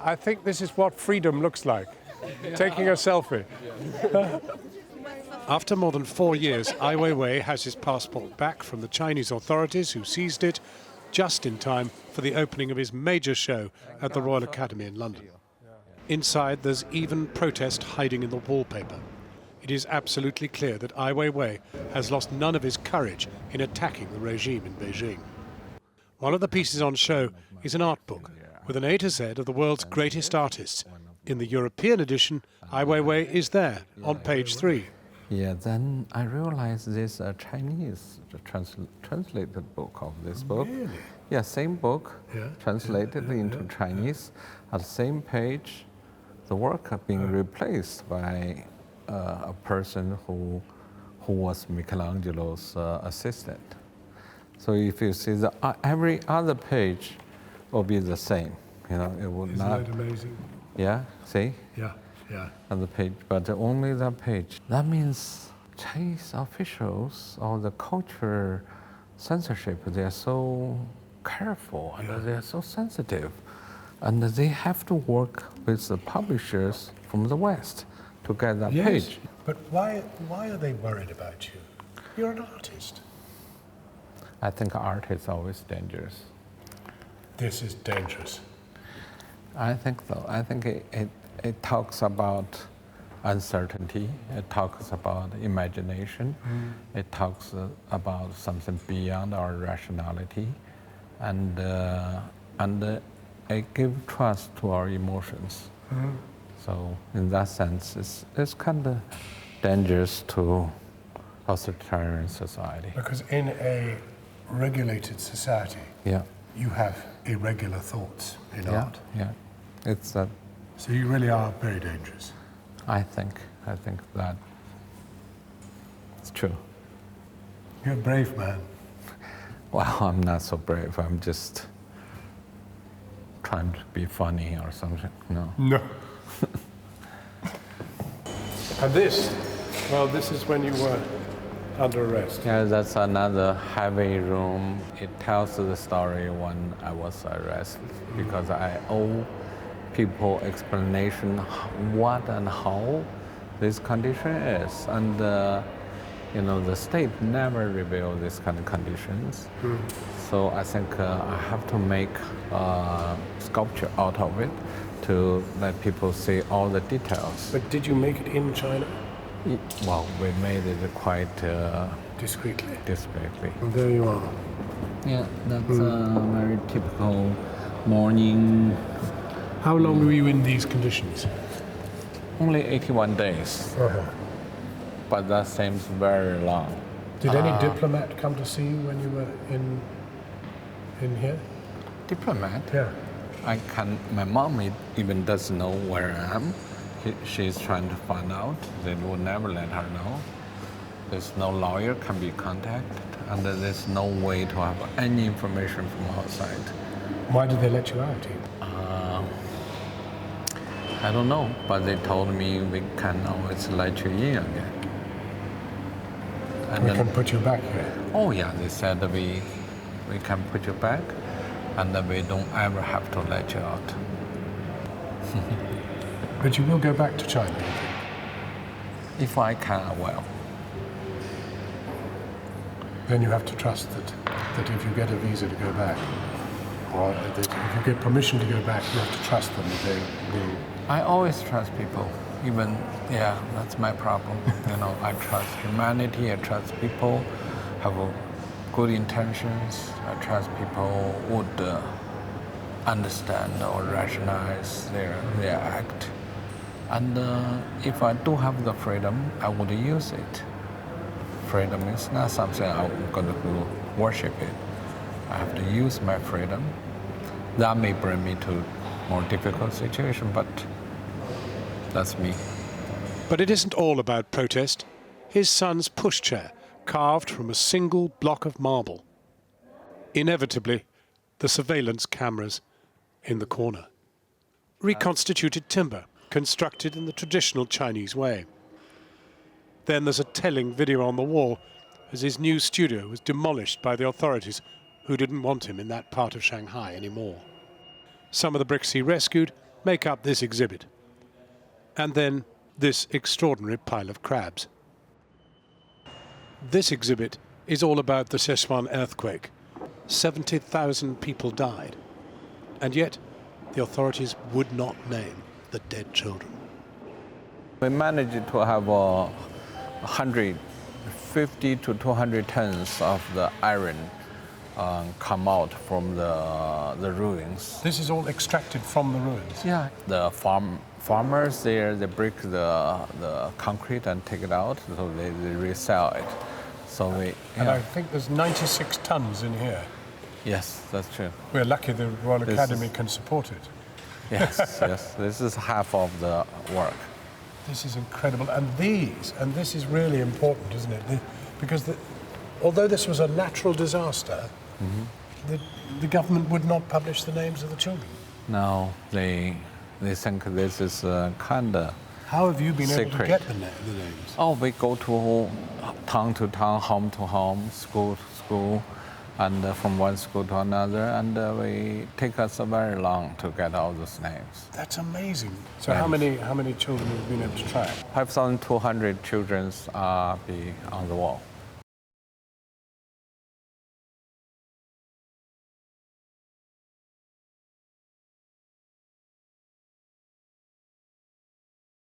I think this is what freedom looks like, taking a selfie. After more than 4 years, Ai Weiwei has his passport back from the Chinese authorities who seized it just in time for the opening of his major show at the Royal Academy in London. Inside, there's even protest hiding in the wallpaper. It is absolutely clear that Ai Weiwei has lost none of his courage in attacking the regime in Beijing. One of the pieces on show is an art book with an A to Z of the world's greatest artists. In the European edition, Ai Weiwei is there on page 3. Yeah, then I realized this Chinese translated book of this book. Really? Yeah, same book, translated into Chinese. At the same page, the work being replaced by a person who was Michelangelo's assistant. So if you see every other page will be the same. You know, it will not. Isn't that amazing? Yeah, see? Yeah, yeah. On the page, but only that page. That means Chinese officials or the culture censorship, they are so careful and they are so sensitive. And they have to work with the publishers from the West to get that page. But why are they worried about you? You're an artist. I think art is always dangerous. This is dangerous. I think so. I think it talks about uncertainty. It talks about imagination. It talks about something beyond our rationality, and it gives trust to our emotions. So in that sense, it's kind of dangerous to authoritarian society. Because in a regulated society, you have irregular thoughts in art. Yeah, it's that. So you really are very dangerous. I think that it's true. You're a brave man. Well, I'm not so brave. I'm just trying to be funny or something. No. No. And this is when you were under arrest. Yeah, that's another heavy room. It tells the story when I was arrested because I owe people explanation what and how this condition is. And the state never revealed this kind of conditions. So I think I have to make a sculpture out of it to let people see all the details. But did you make it in China? Well, we made it quite discreetly. And there you are. Yeah, that's a very typical morning. How long were you in these conditions? Only 81 days. But that seems very long. Did any diplomat come to see you when you were in here? Diplomat? Yeah. My mom even doesn't know where I am. She's trying to find out. They will never let her know. There's no lawyer can be contacted, and there's no way to have any information from outside. Why did they let you out here? I don't know, but they told me we can always let you in again. And we can put you back here. Oh yeah, they said that we can put you back, and that we don't ever have to let you out. But you will go back to China, you think? If I can, I will. Then you have to trust that if you get a visa to go back, or that if you get permission to go back, you have to trust them that they will. I always trust people. Even, that's my problem. I trust humanity, I trust people have good intentions, I trust people would understand or rationalize their act. And if I do have the freedom, I would use it. Freedom is not something I'm going to worship it. I have to use my freedom. That may bring me to more difficult situation, but that's me. But it isn't all about protest. His son's pushchair, carved from a single block of marble. Inevitably, the surveillance cameras in the corner. Reconstituted timber, constructed in the traditional Chinese way. Then there's a telling video on the wall as his new studio was demolished by the authorities who didn't want him in that part of Shanghai anymore. Some of the bricks he rescued make up this exhibit. And then this extraordinary pile of crabs. This exhibit is all about the Sichuan earthquake. 70,000 people died. And yet, the authorities would not name the dead children. We managed to have 150 to 200 tons of the iron come out from the ruins. This is all extracted from the ruins? Yeah. The farmers there, they break the concrete and take it out, so they resell it. So we, And I think there's 96 tons in here. Yes, that's true. We're lucky the Royal Academy can support it. Yes, yes. This is half of the work. This is incredible. And this is really important, isn't it? Because although this was a natural disaster, the government would not publish the names of the children. No, they think this is kind of How have you been able to secret. get the names? Oh, we go to town, home to home, school to school, and from one school to another, and we take us very long to get all those names. That's amazing. So how many children have you been able to track? 5,200 children be on the wall.